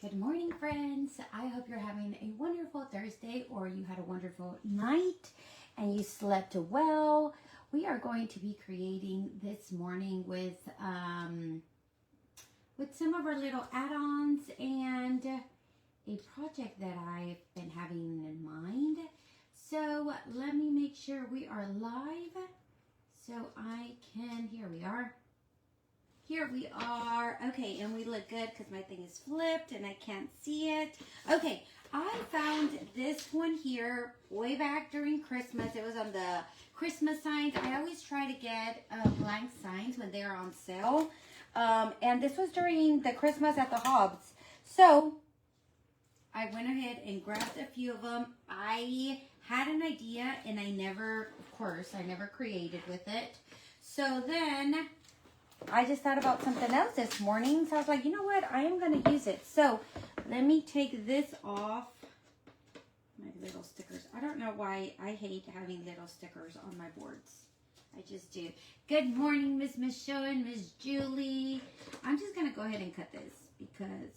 Good morning, friends. I hope you're having a wonderful Thursday or you had a wonderful night and you slept well. We are going to be creating this morning with some of our little add-ons and a project that I've been having in mind. So let me make sure we are live so I can, here we are. Here we are. Okay, and we look good because my thing is flipped and I can't see it. Okay, I found this one here way back during Christmas. It was on the Christmas signs. I always try to get blank signs when they are on sale. And this was during the Christmas at the Hobbs. So I went ahead and grabbed a few of them. I had an idea and I never created with it. So then I just thought about something else this morning. So I was like, you know what? I am going to use it. So let me take this off. My little stickers. I don't know why I hate having little stickers on my boards. I just do. Good morning, Miss Michelle and Miss Julie. I'm just going to go ahead and cut this because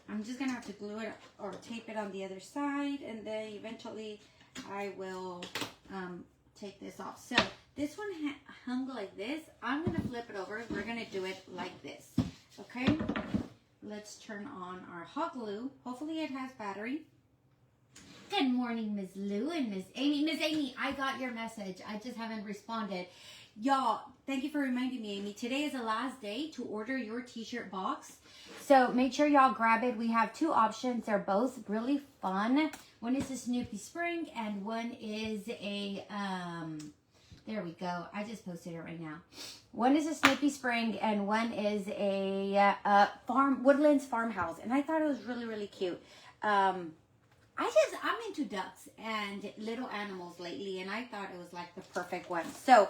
I'm just going to have to glue it or tape it on the other side. And then eventually I will take this off. So this one hung like this. I'm going to flip it over. We're going to do it like this. Okay? Let's turn on our hot glue. Hopefully it has battery. Good morning, Miss Lou and Miss Amy. Miss Amy, I got your message. I just haven't responded. Y'all, thank you for reminding me, Amy. Today is the last day to order your t-shirt box. So make sure y'all grab it. We have two options. They're both really fun. One is a Snoopy Spring and one is a, there we go. I just posted it right now. One is a Snoopy Spring and one is a Woodlands Farmhouse. And I thought it was really, really cute. I'm into ducks and little animals lately, and I thought it was like the perfect one. So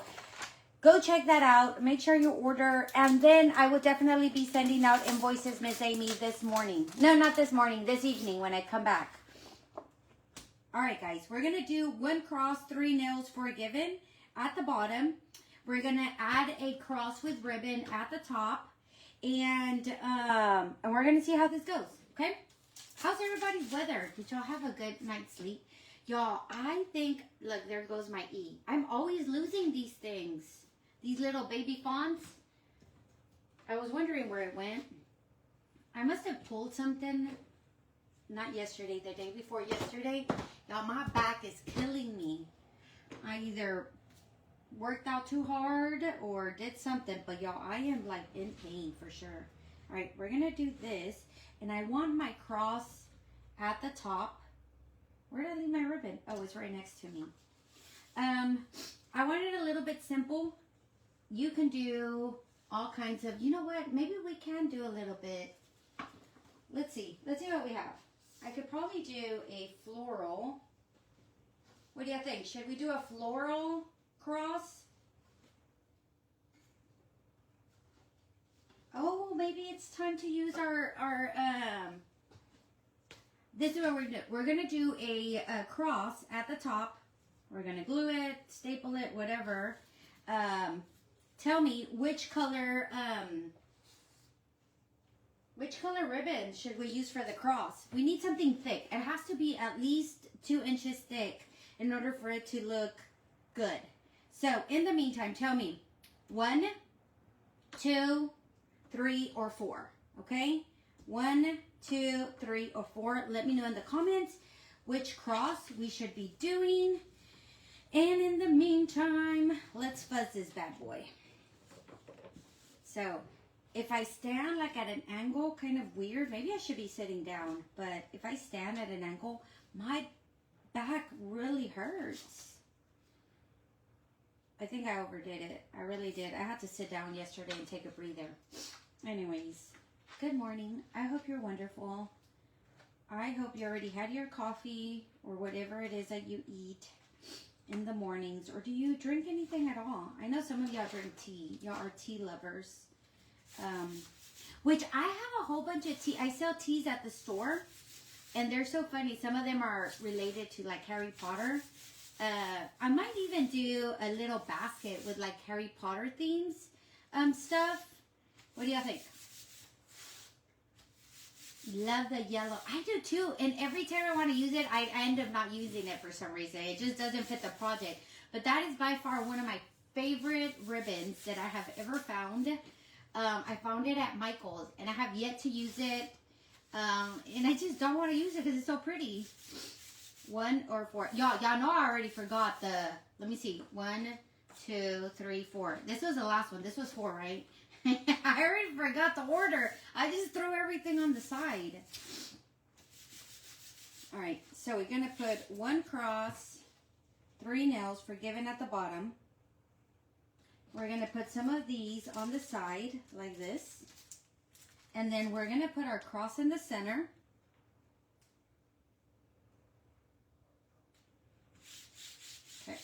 go check that out. Make sure you order, and then I will definitely be sending out invoices, Miss Amy, this morning. No, not this morning, this evening when I come back. All right, guys, we're going to do 1 cross, 3 nails for a given at the bottom. We're going to add a cross with ribbon at the top, and we're going to see how this goes, okay? How's everybody's weather? Did y'all have a good night's sleep? Y'all, I think, look, there goes my E. I'm always losing these things. These little baby fonts. I was wondering where it went. I must have pulled something. Not yesterday, the day before yesterday. Y'all, my back is killing me. I either worked out too hard or did something. But y'all, I am like in pain for sure. All right, we're going to do this. And I want my cross at the top. Where did I leave my ribbon? Oh, it's right next to me. I want it a little bit simple. You can do all kinds of, you know what? Maybe we can do a little bit. Let's see. Let's see what we have. I could probably do a floral. What do you think? Should we do a floral cross? Oh, maybe it's time to use our this is what we're going to do. We're going to do a cross at the top. We're going to glue it, staple it, whatever. Tell me which color ribbon should we use for the cross? We need something thick. It has to be at least 2 inches thick in order for it to look good. So in the meantime, tell me 1, 2, 3, or 4. Okay? 1, 2, 3, or 4. Let me know in the comments which cross we should be doing. And in the meantime, let's fuzz this bad boy. So, if I stand like at an angle, kind of weird, maybe I should be sitting down, but if I stand at an angle, my back really hurts. I think I overdid it. I really did. I had to sit down yesterday and take a breather. Anyways, good morning. I hope you're wonderful. I hope you already had your coffee or whatever it is that you eat in the mornings. Or do you drink anything at all? I know some of y'all drink tea. Y'all are tea lovers. Which I have a whole bunch of tea. I sell teas at the store. And they're so funny. Some of them are related to like Harry Potter. I might even do a little basket with like Harry Potter themes stuff. What do y'all think? Love the yellow. I do too. And every time I want to use it, I end up not using it for some reason. It just doesn't fit the project. But that is by far one of my favorite ribbons that I have ever found. I found it at Michael's and I have yet to use it. And I just don't want to use it because it's so pretty. 1 or 4. Y'all know I already forgot the, let me see. 1, 2, 3, 4. This was the last one. This was 4, right? I already forgot the order. I just threw everything on the side. All right, so we're going to put 1 cross, 3 nails, forgiven at the bottom. We're going to put some of these on the side like this. And then we're going to put our cross in the center. Okay.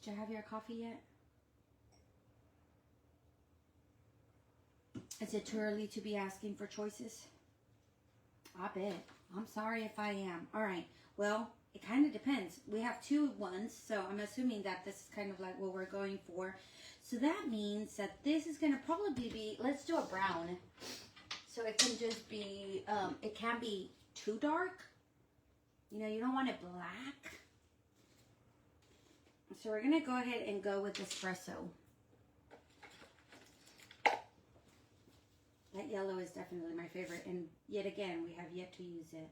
Did you have your coffee yet? Is it too early to be asking for choices? I bet. I'm sorry if I am. All right. Well, it kind of depends. We have 2 ones, so I'm assuming that this is kind of like what we're going for. So that means that this is going to probably be, let's do a brown. So it can just be, it can't be too dark. You know, you don't want it black. So we're going to go ahead and go with espresso. That yellow is definitely my favorite. And yet again, we have yet to use it.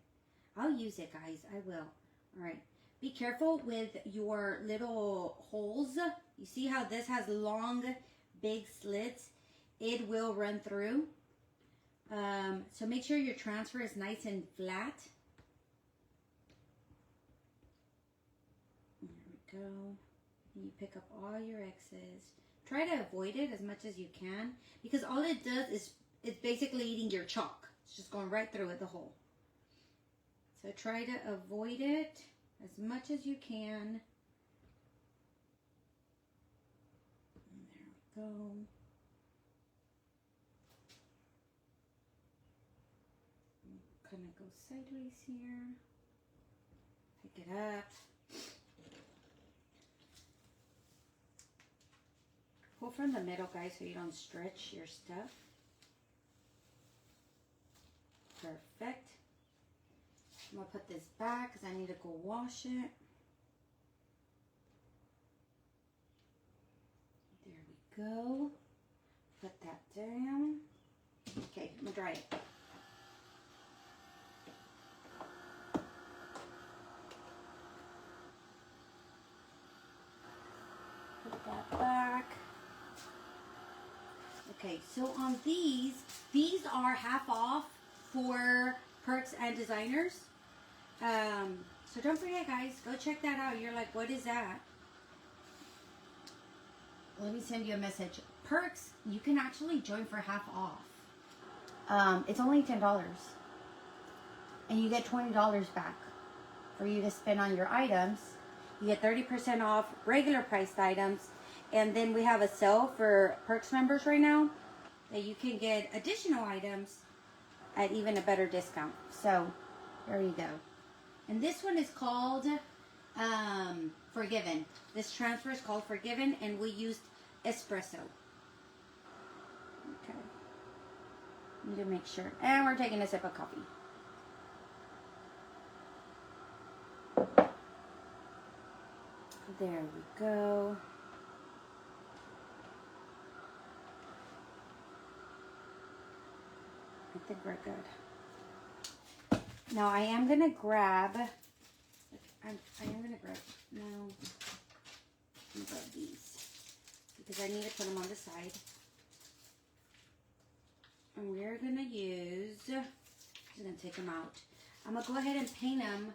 I'll use it, guys. I will. All right. Be careful with your little holes. You see how this has long, big slits? It will run through. So make sure your transfer is nice and flat. There we go. And you pick up all your excess. Try to avoid it as much as you can, because all it does is it's basically eating your chalk. It's just going right through it, the hole. So try to avoid it as much as you can. And there we go. Kind of go sideways here. Pick it up. Pull from the middle, guys, so you don't stretch your stuff. Perfect. I'm going to put this back because I need to go wash it. There we go. Put that down. Okay, I'm going to dry it. Put that back. Okay, so on these are half off for Perks and Designers. So don't forget, guys, go check that out. You're like, what is that? Let me send you a message. Perks, you can actually join for half off. It's only $10. And you get $20 back for you to spend on your items. You get 30% off regular priced items. And then we have a sale for Perks members right now that you can get additional items at even a better discount. So there you go. And this one is called Forgiven. This transfer is called Forgiven, and we used espresso. Okay. Need to make sure. And we're taking a sip of coffee. There we go. I think we're good. Now I am going to grab, I am going to grab, no, I'm going to grab these because I need to put them on the side. And we're going to use, I'm just going to take them out. I'm going to go ahead and paint them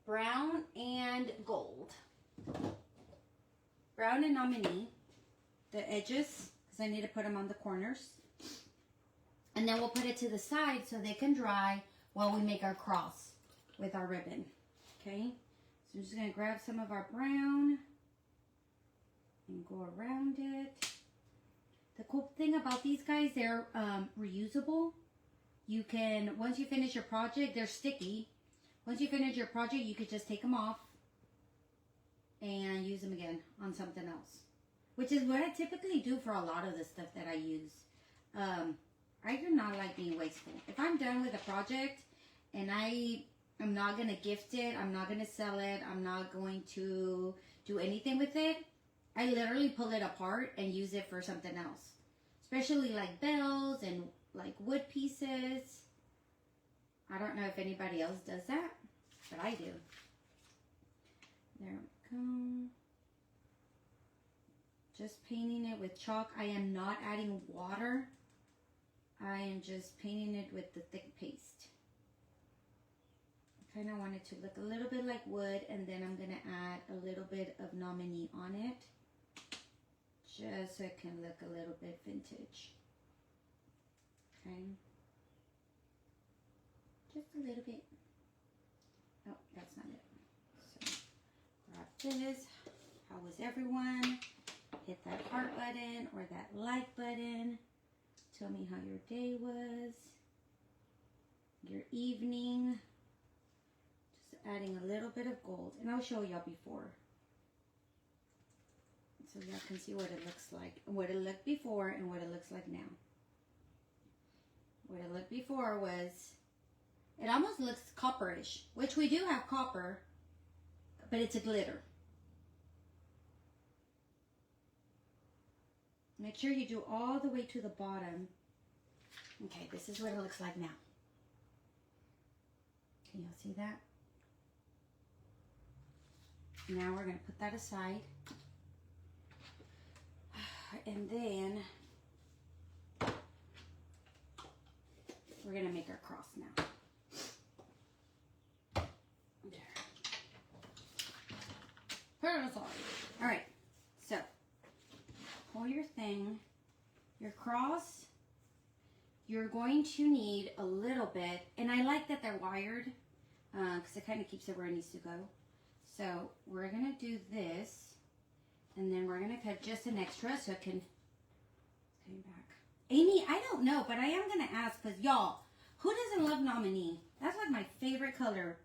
brown and gold. Brown and nominee, the edges, because I need to put them on the corners. And then we'll put it to the side so they can dry while we make our cross with our ribbon. Okay? So I'm just going to grab some of our brown and go around it. The cool thing about these guys, they're reusable. You can, once you finish your project, they're sticky. Once you finish your project, you could just take them off and use them again on something else. Which is what I typically do for a lot of the stuff that I use. I do not like being wasteful. If I'm done with a project and I am not going to gift it, I'm not going to sell it, I'm not going to do anything with it, I literally pull it apart and use it for something else. Especially like bells and like wood pieces. I don't know if anybody else does that, but I do. There we go. Just painting it with chalk. I am not adding water. I am just painting it with the thick paste. I kind of want it to look a little bit like wood, and then I'm going to add a little bit of nominee on it, just so it can look a little bit vintage. Okay. Just a little bit. Oh, that's not it. So, grab this. How was everyone? Hit that heart button or that like button. Tell me how your day was, your evening. Just adding a little bit of gold, and I'll show y'all before, so y'all can see what it looks like, and what it looked before, and what it looks like now. What it looked before was, it almost looks copperish, which we do have copper, but it's a glitter. Make sure you do all the way to the bottom. Okay, this is what it looks like now. Can y'all see that? Now we're going to put that aside. And then we're going to make our cross now. There. Put it aside. All right, so pull your thing, your cross. You're going to need a little bit, and I like that they're wired because it kind of keeps it where it needs to go. So we're going to do this, and then we're going to cut just an extra so it can come back. Amy, I don't know, but I am going to ask because y'all, who doesn't love nominee? That's like my favorite color,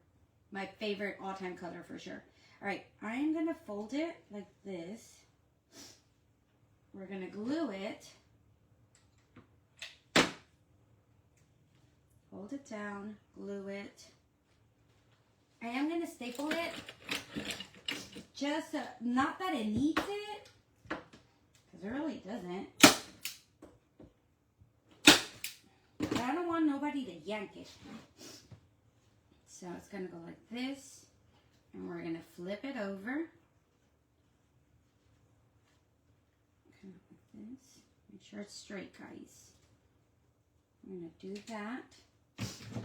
my favorite all-time color for sure. All right, I'm going to fold it like this. We're going to glue it. Hold it down, glue it. I am going to staple it, just not that it needs it, because it really doesn't. But I don't want nobody to yank it. So it's going to go like this, and we're going to flip it over. Kind of like this. Make sure it's straight, guys. We're going to do that.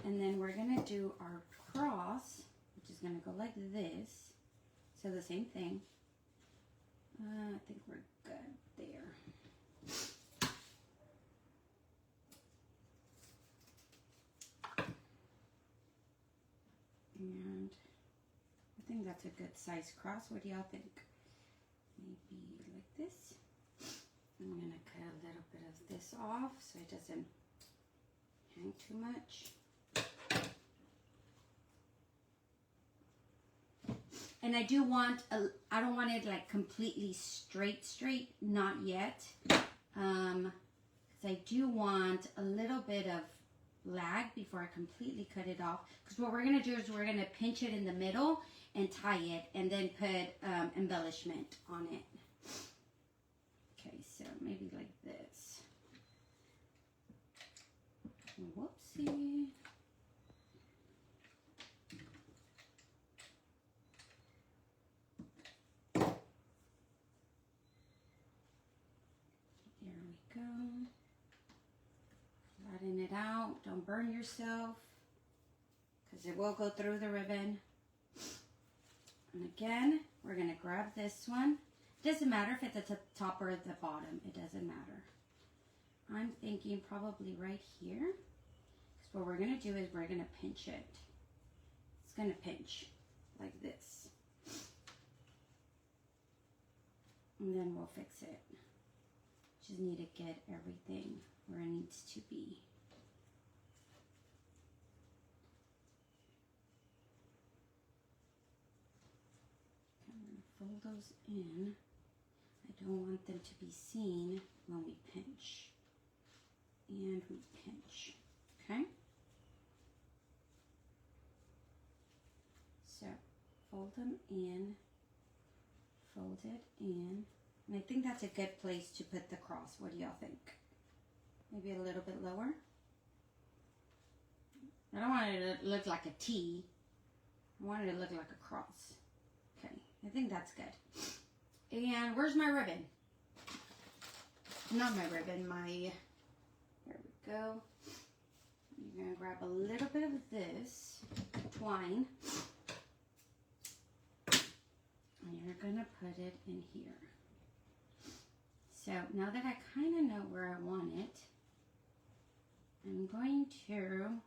And then we're going to do our cross, which is going to go like this. So the same thing. I think we're good there. And I think that's a good size cross. What do y'all think? Maybe like this. I'm going to cut a little bit of this off so it doesn't hang too much. And I do want I don't want it like completely straight, not yet. Because I do want a little bit of lag before I completely cut it off. Because what we're going to do is we're going to pinch it in the middle and tie it, and then put embellishment on it. Okay, so maybe like this. Whoopsie. There we go. Flatten it out. Don't burn yourself, because it will go through the ribbon. And again, we're going to grab this one. It doesn't matter if it's at the top or at the bottom. It doesn't matter. I'm thinking probably right here. Because what we're going to do is we're going to pinch it. It's going to pinch like this. And then we'll fix it. Just need to get everything where it needs to be. Fold those in. I don't want them to be seen when we pinch. and we pinch, okay? So fold them in, fold it in, and I think that's a good place to put the cross. What do y'all think? Maybe a little bit lower. I don't want it to look like a T. I want it to look like a cross. Okay, I think that's good. And where's my ribbon? Not my ribbon, there we go. You're gonna grab a little bit of this twine, and you're gonna put it in here. So now that I kind of know where I want it, I'm going to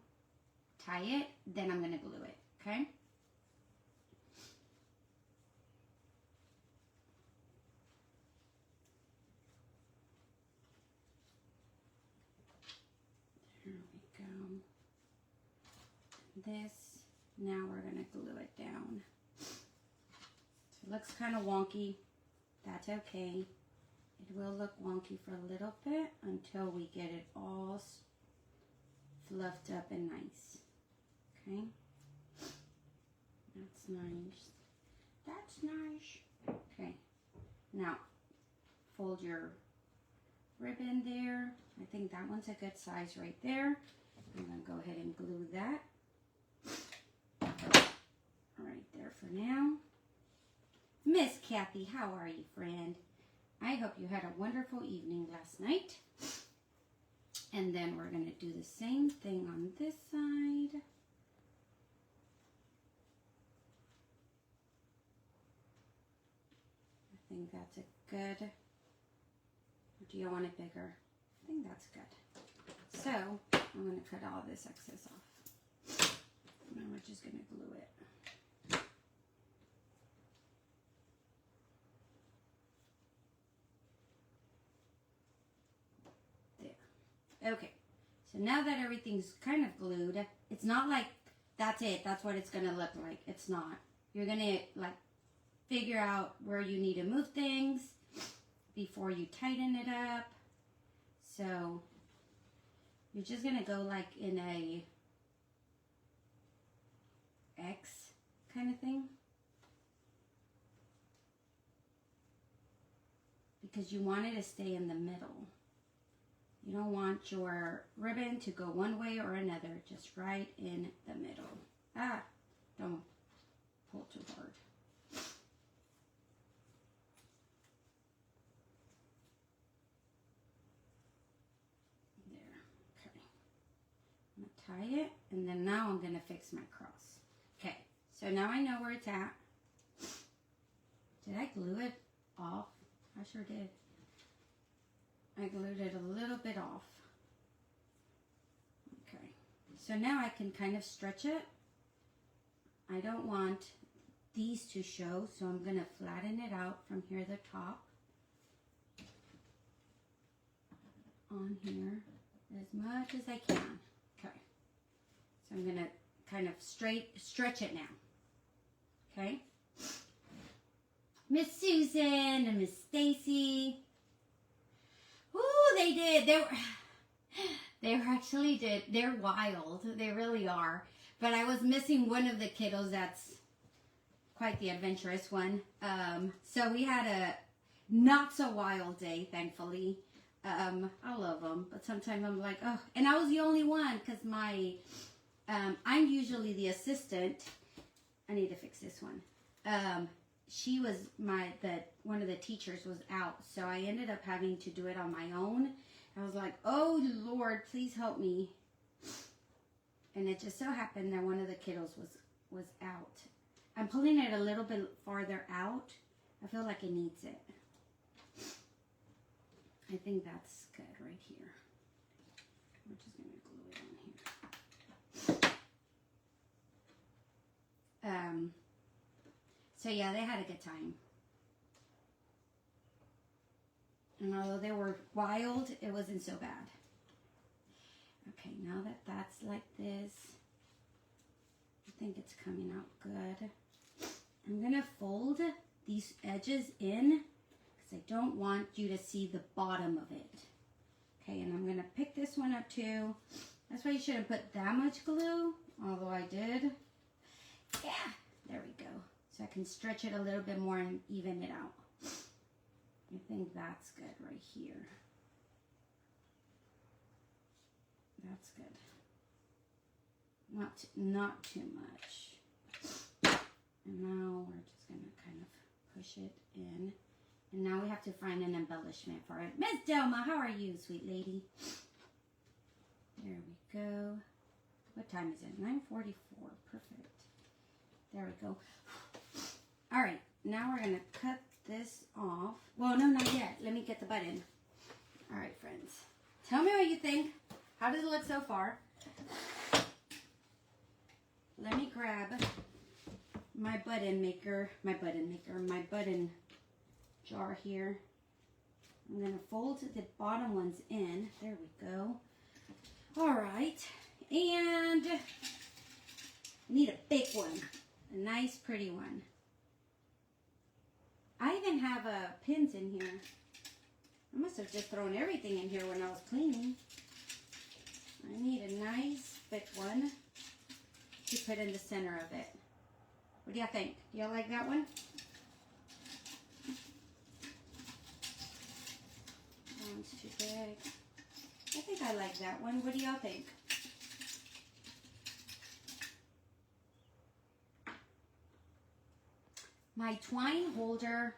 tie it, then I'm gonna glue it, okay? This, now we're gonna glue it down. So it looks kind of wonky. That's okay. It will look wonky for a little bit until we get it all fluffed up and nice. Okay? That's nice. That's nice. Okay. Now, fold your ribbon there. I think that one's a good size right there. I'm gonna go ahead and glue that. Right there for now. Miss Kathy, how are you, friend? I hope you had a wonderful evening last night. And then we're going to do the same thing on this side. I think that's a good. Or do you want it bigger? I think that's good. So I'm going to cut all this excess off. Now we're just going to glue it. There. Okay. So now that everything's kind of glued, it's not like that's it. That's what it's going to look like. It's not. You're going to like figure out where you need to move things before you tighten it up. So you're just going to go like in a X kind of thing, because you want it to stay in the middle. You don't want your ribbon to go one way or another, just right in the middle. Ah, don't pull too hard. There, okay. I'm gonna tie it, and then now I'm gonna fix my cross. Okay, so now I know where it's at. Did I glue it off? I sure did. I glued it a little bit off. Okay, so now I can kind of stretch it. I don't want these to show, so I'm going to flatten it out from here to the top. On here as much as I can. Okay, so I'm going to kind of stretch it now. Okay. Miss Susan and Miss Stacy. Ooh, they did. They're wild. They really are. But I was missing one of the kiddos that's quite the adventurous one. So we had a not so wild day, thankfully. I love them, but sometimes I'm like, oh, and I was the only one because I'm usually the assistant. I need to fix this one. She was one of the teachers was out, so I ended up having to do it on my own. I was like, oh Lord, please help me. And it just so happened that one of the kiddos was out. I'm pulling it a little bit farther out. I feel like it needs it. I think that's good right here. We're just going to glue it on here. So yeah, they had a good time. And although they were wild, it wasn't so bad. Okay, now that that's like this, I think it's coming out good. I'm going to fold these edges in because I don't want you to see the bottom of it. Okay, and I'm going to pick this one up too. That's why you shouldn't put that much glue, although I did. Yeah, there we go. So I can stretch it a little bit more and even it out. I think that's good right here. That's good. Not too much. And now we're just going to kind of push it in. And now we have to find an embellishment for it. Miss Delma, how are you, sweet lady? There we go. What time is it? 9:44. Perfect. There we go. All right. Now we're going to cut this off. Well, no, not yet. Let me get the button. All right, friends. Tell me what you think. How does it look so far? Let me grab my button jar here. I'm going to fold the bottom ones in. There we go. All right. And I need a big one. A nice, pretty one. I even have pins in here. I must have just thrown everything in here when I was cleaning. I need a nice, big one to put in the center of it. What do y'all think? Do y'all like that one? That one's too big. I think I like that one. What do y'all think? My twine holder.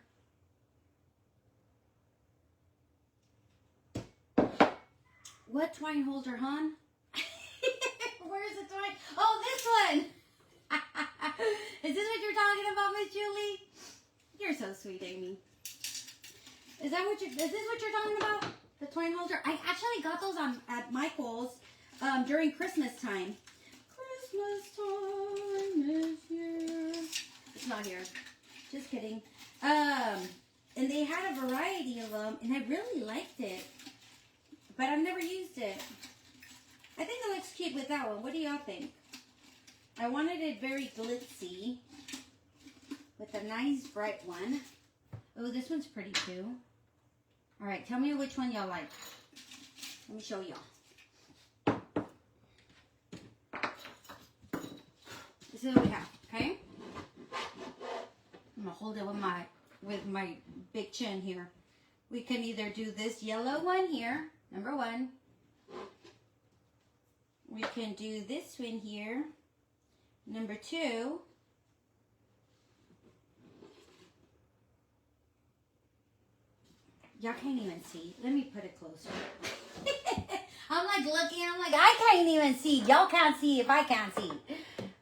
What twine holder, hon? Where's the twine? Oh, this one! Is this what you're talking about, Miss Julie? You're so sweet, Amy. Is this what you're talking about? The twine holder? I actually got those at Michael's during Christmas time. Christmas time is here. It's not here. Just kidding. And they had a variety of them, and I really liked it. But I've never used it. I think it looks cute with that one. What do y'all think? I wanted it very glitzy with a nice bright one. Oh, this one's pretty too. All right, tell me which one y'all like. Let me show y'all. This is what we have, okay? I'm gonna hold it with my big chin here. We can either do this yellow one here, number one. We can do this one here, number two. Y'all can't even see. Let me put it closer. I'm like looking, I'm like, I can't even see. Y'all can't see if I can't see.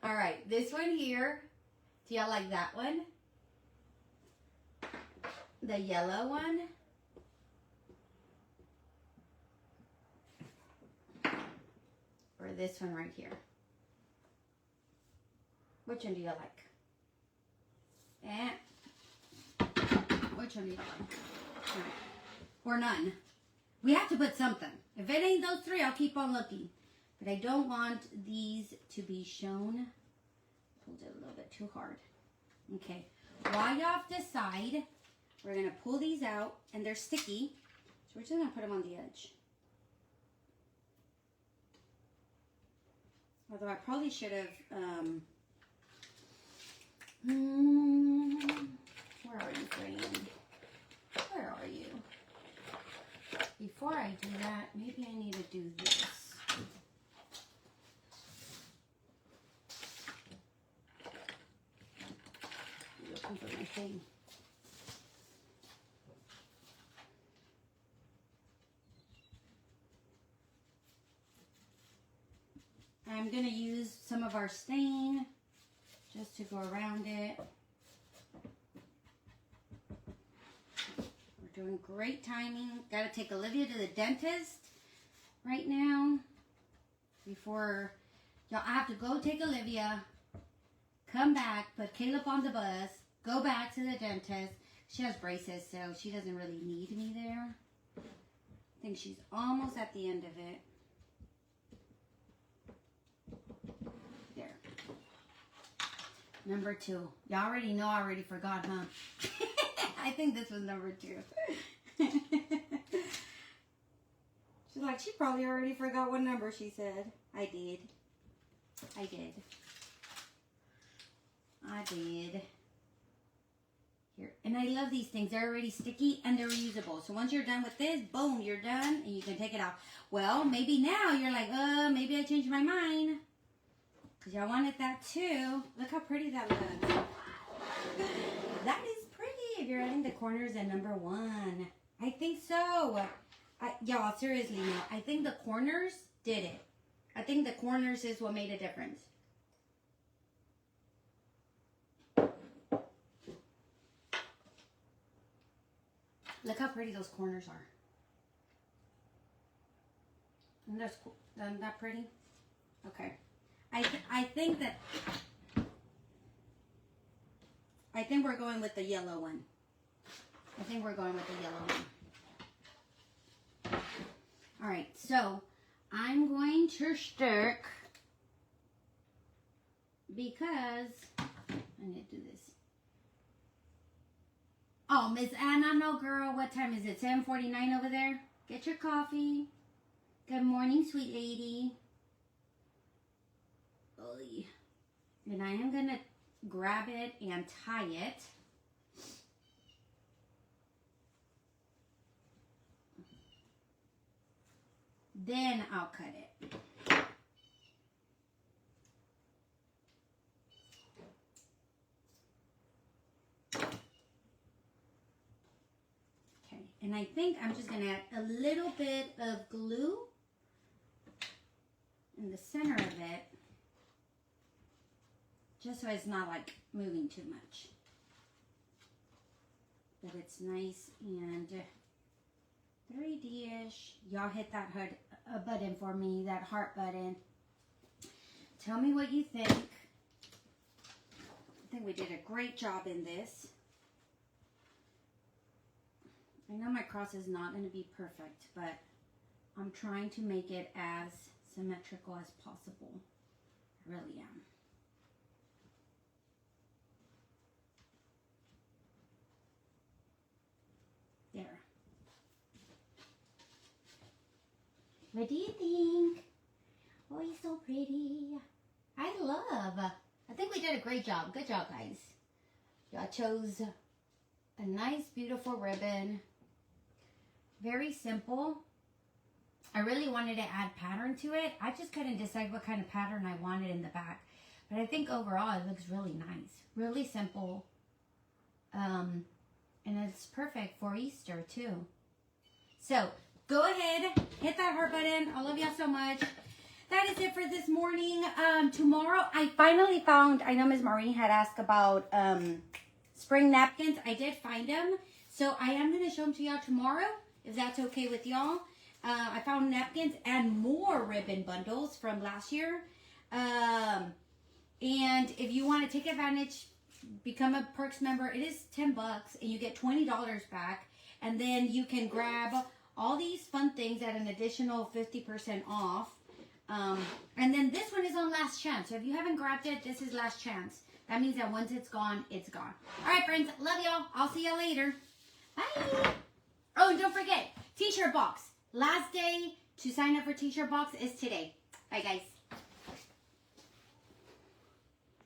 All right, this one here. Do y'all like that one? The yellow one. Or this one right here. Which one do you like? And which one do you like? Right. Or none. We have to put something. If it ain't those three, I'll keep on looking. But I don't want these to be shown. Pulled it a little bit too hard. Okay. While y'all decide, we're going to pull these out, and they're sticky. So we're just going to put them on the edge. Although I probably should have, where are you, Graham? Where are you? Before I do that, maybe I need to do this. I'm looking for my thing. I'm going to use some of our stain just to go around it. We're doing great timing. Got to take Olivia to the dentist right now before y'all. I have to go take Olivia, come back, put Caleb on the bus, go back to the dentist. She has braces, so she doesn't really need me there. I think she's almost at the end of it. Number two. Y'all already know, I already forgot, huh? I think this was number two. She's like, she probably already forgot what number she said. I did. I did. I did. Here. And I love these things. They're already sticky and they're reusable. So once you're done with this, boom, you're done and you can take it out. Well, maybe now you're like, maybe I changed my mind. Because y'all wanted that too. Look how pretty that looks. That is pretty. If you're adding the corners at number 1. I think so. Y'all, seriously now, I think the corners did it. I think the corners is what made a difference. Look how pretty those corners are. Isn't that pretty? Okay. I think we're going with the yellow one. I think we're going with the yellow one. All right, so I'm going to stick because I need to do this. Oh, Miss Anna, no girl, what time is it? 7:49 over there? Get your coffee. Good morning, sweet lady. Oy. And I am gonna grab it and tie it. Then I'll cut it. Okay, and I think I'm just gonna add a little bit of glue in the center of it, just so it's not like moving too much. But it's nice and 3D-ish. Y'all hit that button for me, that heart button. Tell me what you think. I think we did a great job in this. I know my cross is not going to be perfect, but I'm trying to make it as symmetrical as possible. I really am. There. What do you think? Oh, he's so pretty. I think we did a great job. Good job, guys. Y'all chose a nice, beautiful ribbon. Very simple. I really wanted to add pattern to it. I just couldn't decide what kind of pattern I wanted in the back. But I think overall it looks really nice. Really simple. And it's perfect for Easter too. So go ahead, hit that heart button. I love y'all so much. That is it for this morning. Tomorrow I finally found, I know Ms. Maureen had asked about spring napkins. I did find them. So I am going to show them to y'all tomorrow, if that's okay with y'all. I found napkins and more ribbon bundles from last year. And if you want to take advantage, become a Perks member, it is $10 and you get $20 back. And then you can grab all these fun things at an additional 50% off. And then this one is on last chance. So if you haven't grabbed it, this is last chance. That means that once it's gone, it's gone. All right, friends. Love y'all. I'll see y'all later. Bye. Oh, and don't forget, t-shirt box. Last day to sign up for t-shirt box is today. Bye, guys.